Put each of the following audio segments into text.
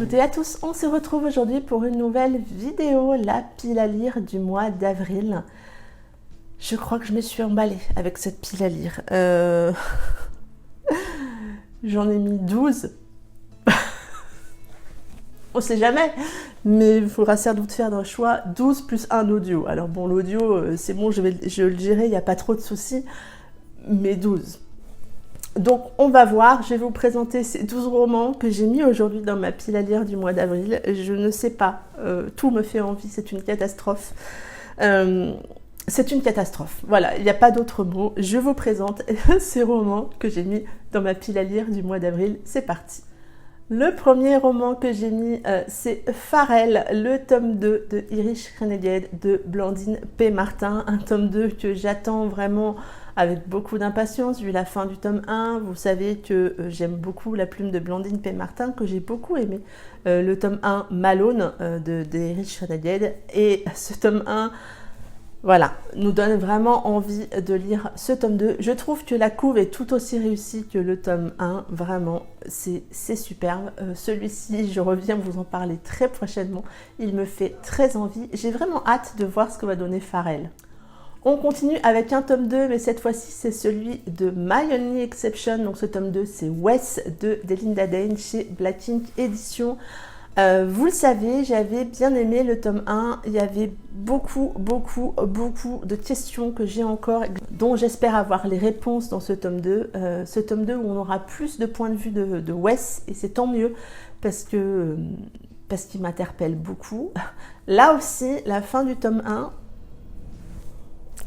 toutes et à tous, on se retrouve aujourd'hui pour une nouvelle vidéo, la pile à lire du mois d'avril. Je crois que je me suis emballée avec cette pile à lire. J'en ai mis 12. On sait jamais, mais il faudra sans doute faire un choix 12 plus un audio. Alors bon, l'audio, c'est bon, je vais le gérer, il n'y a pas trop de soucis, mais 12. Donc on va voir, je vais vous présenter ces 12 romans que j'ai mis aujourd'hui dans ma pile à lire du mois d'avril. Je ne sais pas, tout me fait envie, c'est une catastrophe. C'est une catastrophe, voilà, il n'y a pas d'autre mot. Je vous présente ces romans que j'ai mis dans ma pile à lire du mois d'avril, c'est parti. Le premier roman que j'ai mis, c'est Pharrell, le tome 2 de Irish Renegade de Blandine P. Martin, un tome 2 que j'attends vraiment avec beaucoup d'impatience vu la fin du tome 1. Vous savez que j'aime beaucoup la plume de Blandine P. Martin, que j'ai beaucoup aimé. Le tome 1, Malone, de Irish Renegade, et ce tome 1... voilà, nous donne vraiment envie de lire ce tome 2. Je trouve que la couve est tout aussi réussie que le tome 1. Vraiment, c'est superbe. Celui-ci, je reviens vous en parler très prochainement. Il me fait très envie. J'ai vraiment hâte de voir ce que va donner Pharrell. On continue avec un tome 2, mais cette fois-ci, c'est celui de My Only Exception. Donc ce tome 2, c'est Wes de Delinda Dane chez Black Ink Éditions. Vous le savez, j'avais bien aimé le tome 1, il y avait beaucoup de questions que j'ai encore, dont j'espère avoir les réponses dans ce tome 2. Ce tome 2 où on aura plus de points de vue de Wes, et c'est tant mieux, parce qu'il m'interpelle beaucoup. Là aussi, la fin du tome 1,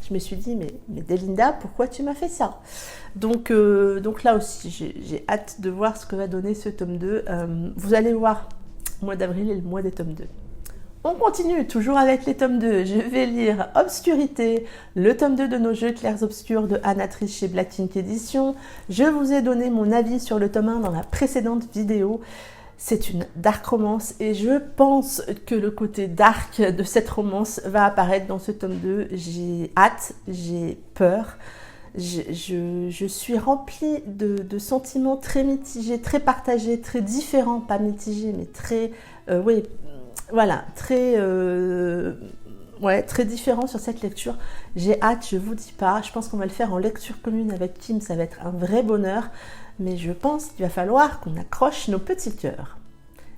je me suis dit, mais Delinda, pourquoi tu m'as fait ça? Donc là aussi, j'ai hâte de voir ce que va donner ce tome 2. Vous allez voir, le mois d'avril est le mois des tomes 2. On continue, toujours avec les tomes 2. Je vais lire Obscurité, le tome 2 de Nos Jeux Clairs Obscurs de Anatrice chez Black Ink Éditions. Je vous ai donné mon avis sur le tome 1 dans la précédente vidéo. C'est une dark romance et je pense que le côté dark de cette romance va apparaître dans ce tome 2. J'ai hâte, j'ai peur. Je suis remplie de sentiments très mitigés, très partagés, très différents, pas mitigés, mais très, oui, voilà, très différents sur cette lecture. J'ai hâte, je vous dis pas, je pense qu'on va le faire en lecture commune avec Kim, ça va être un vrai bonheur, mais je pense qu'il va falloir qu'on accroche nos petits cœurs.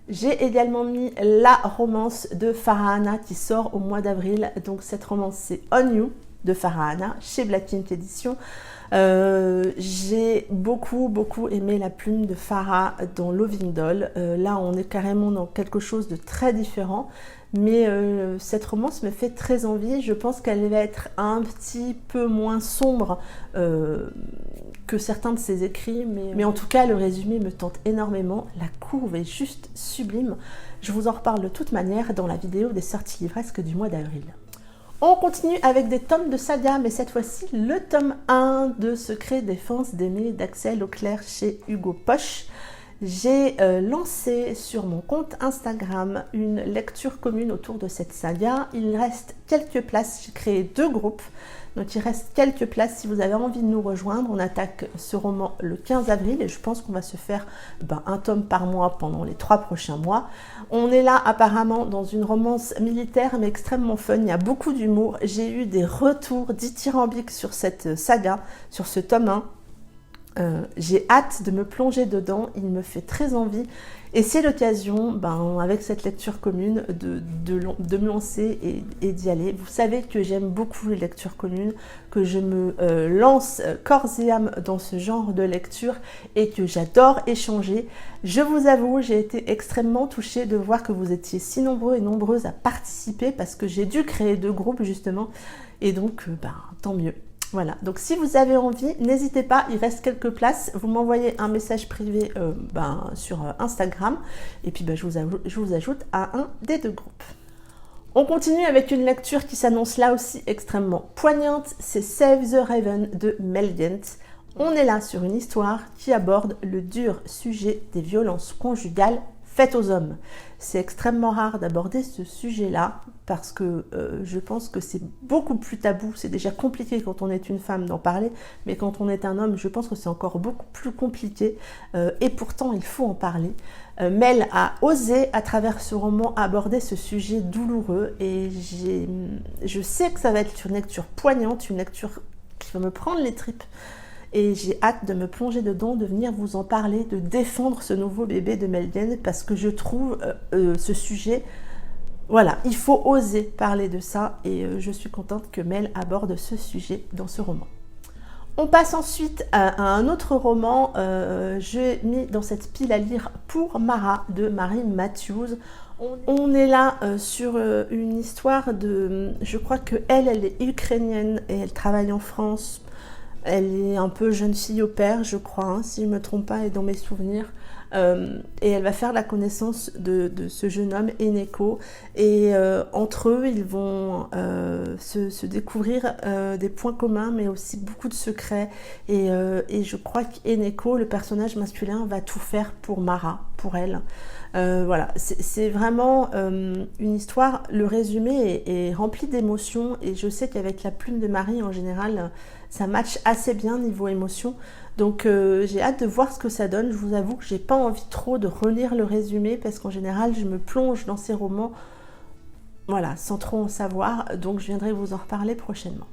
J'ai également mis la romance de Farahana qui sort au mois d'avril, donc cette romance c'est On You de Farahana chez Black Ink Éditions. J'ai beaucoup aimé la plume de Farah dans Loving Doll. Là on est carrément dans quelque chose de très différent, mais cette romance me fait très envie. Je pense qu'elle va être un petit peu moins sombre que certains de ses écrits, mais en tout cas le résumé me tente énormément. La courbe est juste sublime. Je vous en reparle de toute manière dans la vidéo des sorties livresques du mois d'avril. On continue avec des tomes de saga, mais cette fois-ci le tome 1 de Secret Défense d'Aimé d'Axel Auclair chez Hugo Poche. J'ai lancé sur mon compte Instagram une lecture commune autour de cette saga. Il reste quelques places, j'ai créé 2 groupes, donc il reste quelques places si vous avez envie de nous rejoindre. On attaque ce roman le 15 avril et je pense qu'on va se faire un tome par mois pendant les 3 prochains mois. On est là apparemment dans une romance militaire mais extrêmement fun, il y a beaucoup d'humour. J'ai eu des retours dithyrambiques sur cette saga, sur ce tome 1. J'ai hâte de me plonger dedans, il me fait très envie et c'est l'occasion, avec cette lecture commune, de me lancer et d'y aller. Vous savez que j'aime beaucoup les lectures communes, que je me lance corps et âme dans ce genre de lecture et que j'adore échanger. Je vous avoue, j'ai été extrêmement touchée de voir que vous étiez si nombreux et nombreuses à participer parce que j'ai dû créer 2 groupes justement et donc tant mieux. Voilà, donc si vous avez envie, n'hésitez pas, il reste quelques places. Vous m'envoyez un message privé sur Instagram et puis je vous ajoute à un des 2 groupes. On continue avec une lecture qui s'annonce là aussi extrêmement poignante, c'est Save the Raven de Mel Gant. On est là sur une histoire qui aborde le dur sujet des violences conjugales faite aux hommes. C'est extrêmement rare d'aborder ce sujet-là parce que je pense que c'est beaucoup plus tabou. C'est déjà compliqué quand on est une femme d'en parler, mais quand on est un homme, je pense que c'est encore beaucoup plus compliqué et pourtant il faut en parler. Mel a osé à travers ce roman aborder ce sujet douloureux et je sais que ça va être une lecture poignante, une lecture qui va me prendre les tripes. Et j'ai hâte de me plonger dedans, de venir vous en parler, de défendre ce nouveau bébé de Mel Diane parce que je trouve ce sujet, voilà, il faut oser parler de ça et je suis contente que Mel aborde ce sujet dans ce roman. On passe ensuite à un autre roman, j'ai mis dans cette pile à lire Pour Mara de Mary Matthews. On est là sur une histoire de, je crois que elle est ukrainienne et elle travaille en France. Elle est un peu jeune fille au père, je crois, hein, si je ne me trompe pas, et dans mes souvenirs. Et elle va faire la connaissance de ce jeune homme, Eneko. Et entre eux, ils vont se découvrir des points communs, mais aussi beaucoup de secrets. Et je crois qu'Eneko, le personnage masculin, va tout faire pour Mara, pour elle. Voilà, c'est vraiment une histoire, le résumé est rempli d'émotions et je sais qu'avec la plume de Marie en général ça match assez bien niveau émotion, donc j'ai hâte de voir ce que ça donne. Je vous avoue que j'ai pas envie trop de relire le résumé parce qu'en général je me plonge dans ces romans, voilà, sans trop en savoir, donc je viendrai vous en reparler prochainement.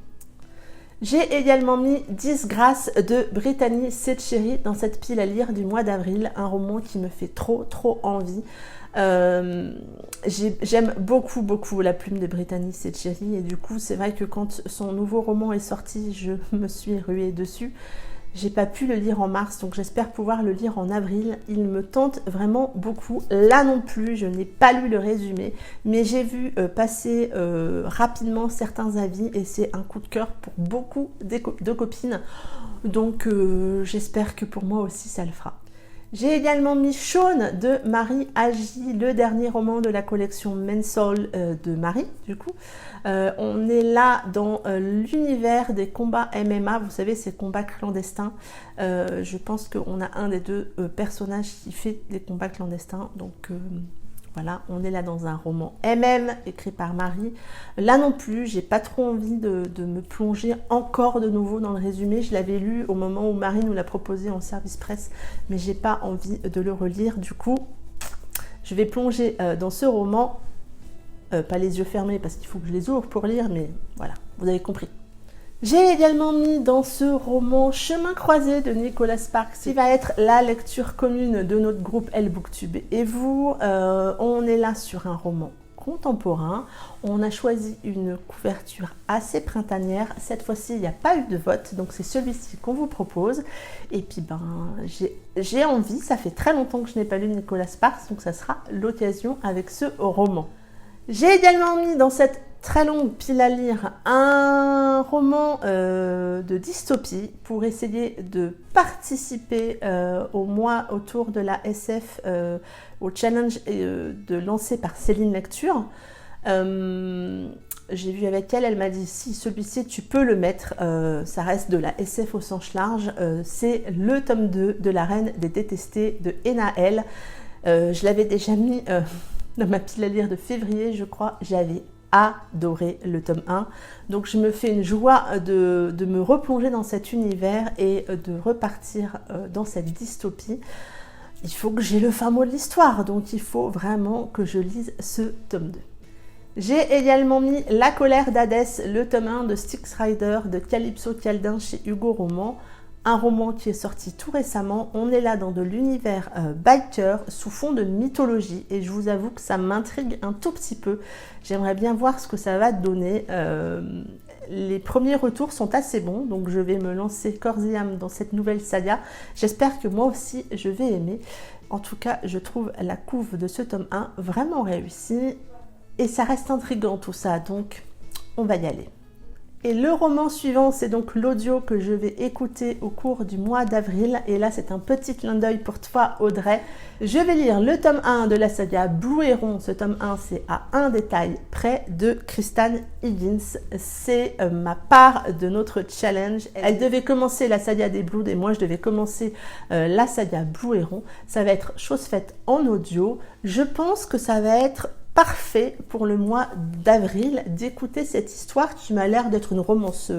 J'ai également mis Disgrâce de Brittany Setcheri dans cette pile à lire du mois d'avril, un roman qui me fait trop envie. J'aime beaucoup la plume de Brittany Setcheri et du coup c'est vrai que quand son nouveau roman est sorti, je me suis ruée dessus. J'ai pas pu le lire en mars, donc j'espère pouvoir le lire en avril. Il me tente vraiment beaucoup. Là non plus, je n'ai pas lu le résumé, mais j'ai vu passer rapidement certains avis et c'est un coup de cœur pour beaucoup de copines. Donc j'espère que pour moi aussi ça le fera. J'ai également mis Shaun de Marie Agi, le dernier roman de la collection Men's Soul de Marie, du coup. On est là dans l'univers des combats MMA, vous savez, ces combats clandestins. Je pense qu'on a un des deux personnages qui fait des combats clandestins, donc voilà, on est là dans un roman MM écrit par Marie. Là non plus, j'ai pas trop envie de me plonger encore de nouveau dans le résumé. Je l'avais lu au moment où Marie nous l'a proposé en service presse, mais j'ai pas envie de le relire. Du coup, je vais plonger dans ce roman, pas les yeux fermés parce qu'il faut que je les ouvre pour lire, mais voilà, vous avez compris. J'ai également mis dans ce roman Chemin croisé de Nicolas Sparks, qui va être la lecture commune de notre groupe Elle Booktube et vous. On est là sur un roman contemporain. On a choisi une couverture assez printanière. Cette fois-ci, il n'y a pas eu de vote, donc c'est celui-ci qu'on vous propose. Et puis, j'ai envie, ça fait très longtemps que je n'ai pas lu Nicolas Sparks, donc ça sera l'occasion avec ce roman. J'ai également mis dans cette très longue pile à lire un roman de dystopie pour essayer de participer au mois autour de la SF, au challenge lancé par Céline Lecture. J'ai vu avec elle, elle m'a dit si celui-ci tu peux le mettre, ça reste de la SF au sens large, c'est le tome 2 de La Reine des Détestés de Enaël. Je l'avais déjà mis dans ma pile à lire de février, je crois, j'avais adoré le tome 1. Donc je me fais une joie de me replonger dans cet univers et de repartir dans cette dystopie. Il faut que j'ai le fin mot de l'histoire, donc il faut vraiment que je lise ce tome 2. J'ai également mis La colère d'Hadès, le tome 1 de Styx Rider de Calypso Caldin chez Hugo Roman. Un roman qui est sorti tout récemment. On est là dans de l'univers biker sous fond de mythologie et je vous avoue que ça m'intrigue un tout petit peu. J'aimerais bien voir ce que ça va donner. Les premiers retours sont assez bons, donc je vais me lancer corps et âme dans cette nouvelle saga. J'espère que moi aussi je vais aimer. En tout cas, je trouve la couve de ce tome 1 vraiment réussie et ça reste intriguant tout ça, donc on va y aller. Et le roman suivant, c'est donc l'audio que je vais écouter au cours du mois d'avril. Et là, c'est un petit clin d'œil pour toi, Audrey. Je vais lire le tome 1 de la saga Blue Héron. Ce tome 1, c'est à un détail près de Kristan Higgins. C'est ma part de notre challenge. Elle devait commencer la saga des Bloods et moi, je devais commencer la saga Blue Héron. Ça va être chose faite en audio. Je pense que ça va être parfait pour le mois d'avril d'écouter cette histoire qui m'a l'air d'être une romance,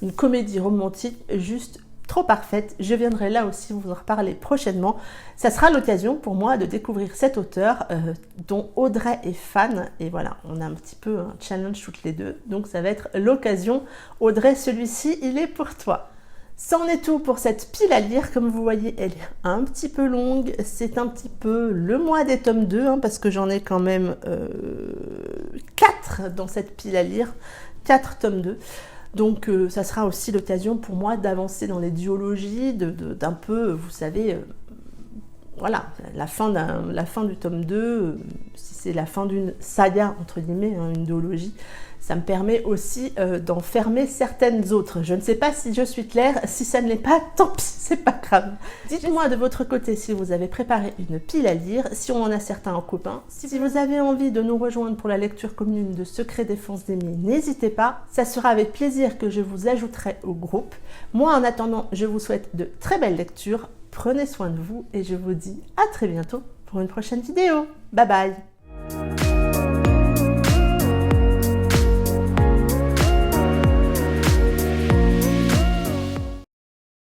une comédie romantique juste trop parfaite. Je viendrai là aussi vous en reparler prochainement. Ça sera l'occasion pour moi de découvrir cet auteur dont Audrey est fan. Et voilà, on a un petit peu un challenge toutes les deux. Donc ça va être l'occasion. Audrey, celui-ci, il est pour toi. C'en est tout pour cette pile à lire. Comme vous voyez, elle est un petit peu longue. C'est un petit peu le mois des tomes 2, parce que j'en ai quand même 4 dans cette pile à lire. 4 tomes 2. Donc ça sera aussi l'occasion pour moi d'avancer dans les duologies, d'un peu, vous savez, voilà, la fin du tome 2, si c'est la fin d'une saga, entre guillemets, une duologie, ça me permet aussi d'en fermer certaines autres. Je ne sais pas si je suis claire, si ça ne l'est pas, tant pis, c'est pas grave. Dites-moi de votre côté si vous avez préparé une pile à lire, si on en a certains en copain. Si vous avez envie de nous rejoindre pour la lecture commune de Secret Défense d'Amy, n'hésitez pas. Ça sera avec plaisir que je vous ajouterai au groupe. Moi, en attendant, je vous souhaite de très belles lectures. Prenez soin de vous et je vous dis à très bientôt pour une prochaine vidéo. Bye bye!